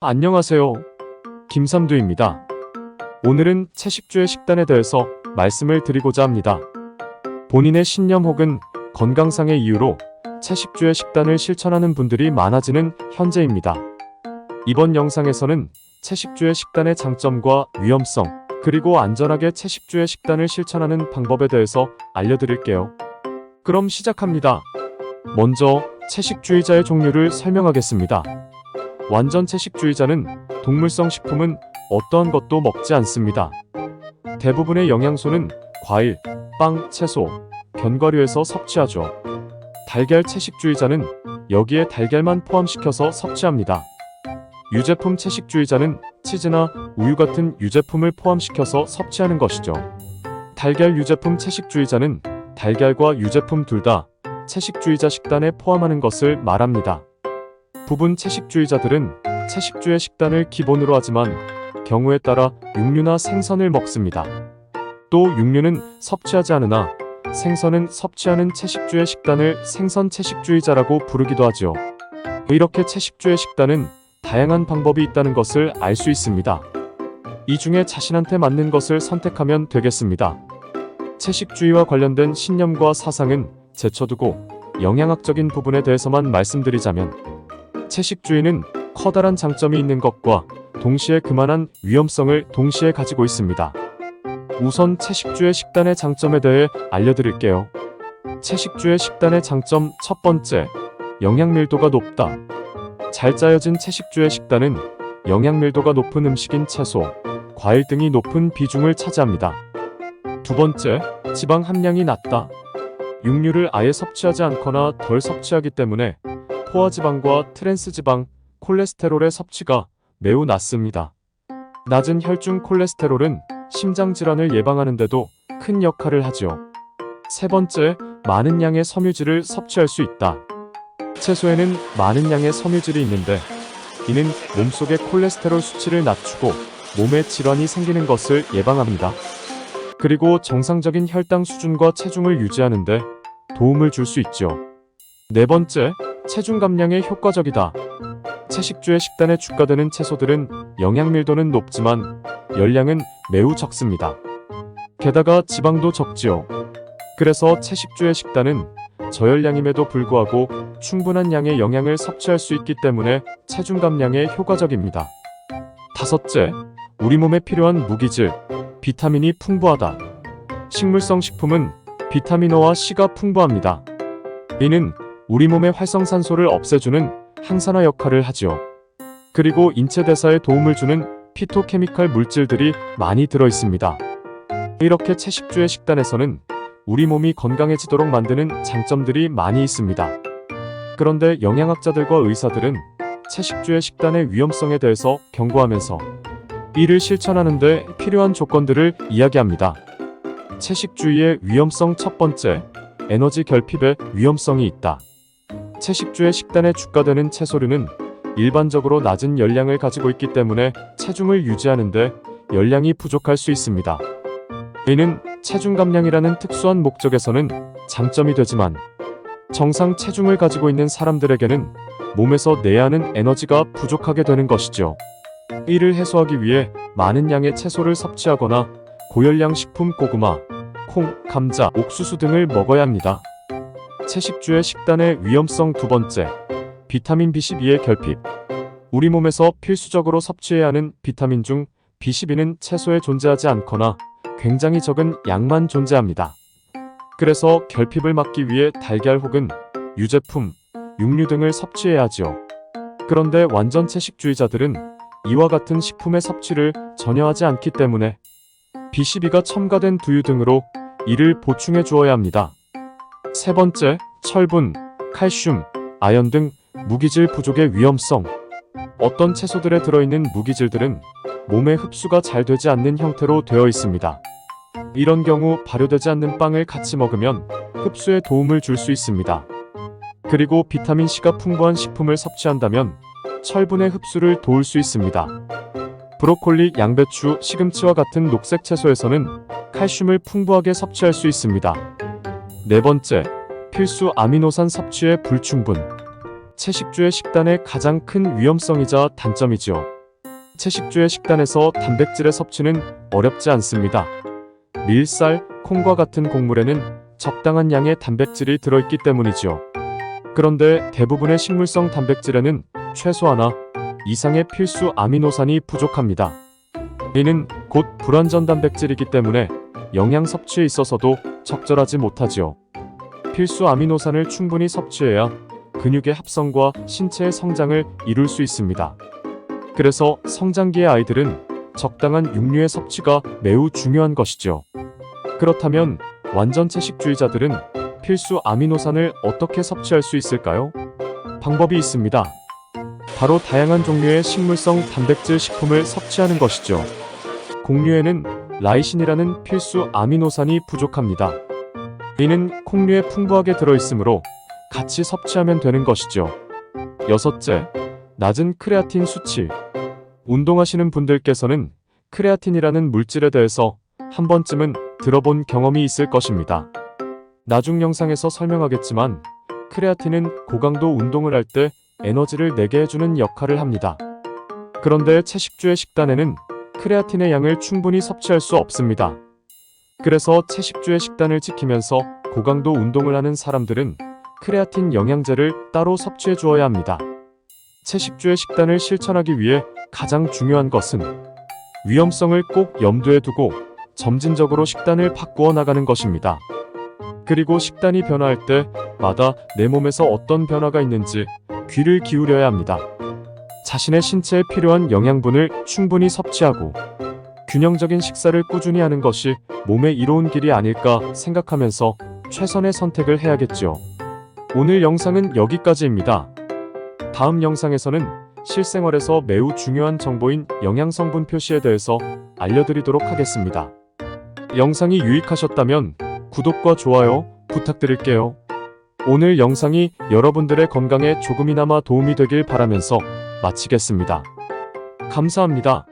안녕하세요. 김삼두입니다. 오늘은 채식주의 식단에 대해서 말씀을 드리고자 합니다. 본인의 신념 혹은 건강상의 이유로 채식주의 식단을 실천하는 분들이 많아지는 현재입니다. 이번 영상에서는 채식주의 식단의 장점과 위험성, 그리고 안전하게 채식주의 식단을 실천하는 방법에 대해서 알려드릴게요. 그럼 시작합니다. 먼저 채식주의자의 종류를 설명하겠습니다. 완전 채식주의자는 동물성 식품은 어떠한 것도 먹지 않습니다. 대부분의 영양소는 과일, 빵, 채소, 견과류에서 섭취하죠. 달걀 채식주의자는 여기에 달걀만 포함시켜서 섭취합니다. 유제품 채식주의자는 치즈나 우유 같은 유제품을 포함시켜서 섭취하는 것이죠. 달걀 유제품 채식주의자는 달걀과 유제품 둘 다 채식주의자 식단에 포함하는 것을 말합니다. 부분 채식주의자들은 채식주의 식단을 기본으로 하지만 경우에 따라 육류나 생선을 먹습니다. 또 육류는 섭취하지 않으나 생선은 섭취하는 채식주의 식단을 생선 채식주의자라고 부르기도 하죠. 이렇게 채식주의 식단은 다양한 방법이 있다는 것을 알 수 있습니다. 이 중에 자신한테 맞는 것을 선택하면 되겠습니다. 채식주의와 관련된 신념과 사상은 제쳐두고 영양학적인 부분에 대해서만 말씀드리자면 채식주의는 커다란 장점이 있는 것과 동시에 그만한 위험성을 동시에 가지고 있습니다. 우선 채식주의 식단의 장점에 대해 알려드릴게요. 채식주의 식단의 장점 첫 번째, 영양밀도가 높다. 잘 짜여진 채식주의 식단은 영양밀도가 높은 음식인 채소, 과일 등이 높은 비중을 차지합니다. 두 번째, 지방 함량이 낮다. 육류를 아예 섭취하지 않거나 덜 섭취하기 때문에 포화지방과 트랜스지방, 콜레스테롤의 섭취가 매우 낮습니다. 낮은 혈중 콜레스테롤은 심장질환을 예방하는 데도 큰 역할을 하죠. 세 번째, 많은 양의 섬유질을 섭취할 수 있다. 채소에는 많은 양의 섬유질이 있는데 이는 몸속의 콜레스테롤 수치를 낮추고 몸에 질환이 생기는 것을 예방합니다. 그리고 정상적인 혈당 수준과 체중을 유지하는 데 도움을 줄 수 있죠. 네 번째, 체중 감량에 효과적이다. 채식주의 식단에 주가되는 채소들은 영양밀도는 높지만 열량은 매우 적습니다. 게다가 지방도 적지요. 그래서 채식주의 식단은 저열량임에도 불구하고 충분한 양의 영양을 섭취할 수 있기 때문에 체중 감량에 효과적입니다. 다섯째, 우리 몸에 필요한 무기질, 비타민이 풍부하다. 식물성 식품은 비타민O와 C가 풍부합니다. 이는 우리 몸의 활성산소를 없애주는 항산화 역할을 하지요. 그리고 인체 대사에 도움을 주는 피토케미칼 물질들이 많이 들어있습니다. 이렇게 채식주의 식단에서는 우리 몸이 건강해지도록 만드는 장점들이 많이 있습니다. 그런데 영양학자들과 의사들은 채식주의 식단의 위험성에 대해서 경고하면서 이를 실천하는 데 필요한 조건들을 이야기합니다. 채식주의의 위험성 첫 번째, 에너지 결핍의 위험성이 있다. 채식주의 식단에 주가되는 채소류는 일반적으로 낮은 열량을 가지고 있기 때문에 체중을 유지하는데 열량이 부족할 수 있습니다. 이는 체중 감량이라는 특수한 목적에서는 장점이 되지만 정상 체중을 가지고 있는 사람들에게는 몸에서 내야 하는 에너지가 부족하게 되는 것이죠. 이를 해소하기 위해 많은 양의 채소를 섭취하거나 고열량 식품 고구마, 콩, 감자, 옥수수 등을 먹어야 합니다. 채식주의 식단의 위험성 두 번째, 비타민 B12의 결핍. 우리 몸에서 필수적으로 섭취해야 하는 비타민 중 B12는 채소에 존재하지 않거나 굉장히 적은 양만 존재합니다. 그래서 결핍을 막기 위해 달걀 혹은 유제품, 육류 등을 섭취해야 하죠. 그런데 완전 채식주의자들은 이와 같은 식품의 섭취를 전혀 하지 않기 때문에 B12가 첨가된 두유 등으로 이를 보충해 주어야 합니다. 세 번째, 철분, 칼슘, 아연 등 무기질 부족의 위험성. 어떤 채소들에 들어있는 무기질들은 몸에 흡수가 잘 되지 않는 형태로 되어 있습니다. 이런 경우 발효되지 않는 빵을 같이 먹으면 흡수에 도움을 줄 수 있습니다. 그리고 비타민C가 풍부한 식품을 섭취한다면 철분의 흡수를 도울 수 있습니다. 브로콜리, 양배추, 시금치와 같은 녹색 채소에서는 칼슘을 풍부하게 섭취할 수 있습니다. 네 번째, 필수 아미노산 섭취의 불충분. 채식주의 식단의 가장 큰 위험성이자 단점이지요. 채식주의 식단에서 단백질의 섭취는 어렵지 않습니다. 밀, 쌀, 콩과 같은 곡물에는 적당한 양의 단백질이 들어있기 때문이지요. 그런데 대부분의 식물성 단백질에는 최소 하나 이상의 필수 아미노산이 부족합니다. 이는 곧 불완전 단백질이기 때문에 영양 섭취에 있어서도 적절하지 못하지요. 필수 아미노산을 충분히 섭취해야 근육의 합성과 신체의 성장을 이룰 수 있습니다. 그래서 성장기의 아이들은 적당한 육류의 섭취가 매우 중요한 것이죠. 그렇다면 완전 채식주의자들은 필수 아미노산을 어떻게 섭취할 수 있을까요? 방법이 있습니다. 바로 다양한 종류의 식물성 단백질 식품을 섭취하는 것이죠. 곡류에는 라이신이라는 필수 아미노산이 부족합니다. 이는 콩류에 풍부하게 들어있으므로 같이 섭취하면 되는 것이죠. 여섯째, 낮은 크레아틴 수치. 운동하시는 분들께서는 크레아틴이라는 물질에 대해서 한 번쯤은 들어본 경험이 있을 것입니다. 나중 영상에서 설명하겠지만 크레아틴은 고강도 운동을 할 때 에너지를 내게 해주는 역할을 합니다. 그런데 채식주의 식단에는 크레아틴의 양을 충분히 섭취할 수 없습니다. 그래서 채식주의 식단을 지키면서 고강도 운동을 하는 사람들은 크레아틴 영양제를 따로 섭취해 주어야 합니다. 채식주의 식단을 실천하기 위해 가장 중요한 것은 위험성을 꼭 염두에 두고 점진적으로 식단을 바꾸어 나가는 것입니다. 그리고 식단이 변화할 때마다 내 몸에서 어떤 변화가 있는지 귀를 기울여야 합니다. 자신의 신체에 필요한 영양분을 충분히 섭취하고 균형적인 식사를 꾸준히 하는 것이 몸에 이로운 길이 아닐까 생각하면서 최선의 선택을 해야겠죠. 오늘 영상은 여기까지입니다. 다음 영상에서는 실생활에서 매우 중요한 정보인 영양성분 표시에 대해서 알려드리도록 하겠습니다. 영상이 유익하셨다면 구독과 좋아요 부탁드릴게요. 오늘 영상이 여러분들의 건강에 조금이나마 도움이 되길 바라면서 마치겠습니다. 감사합니다.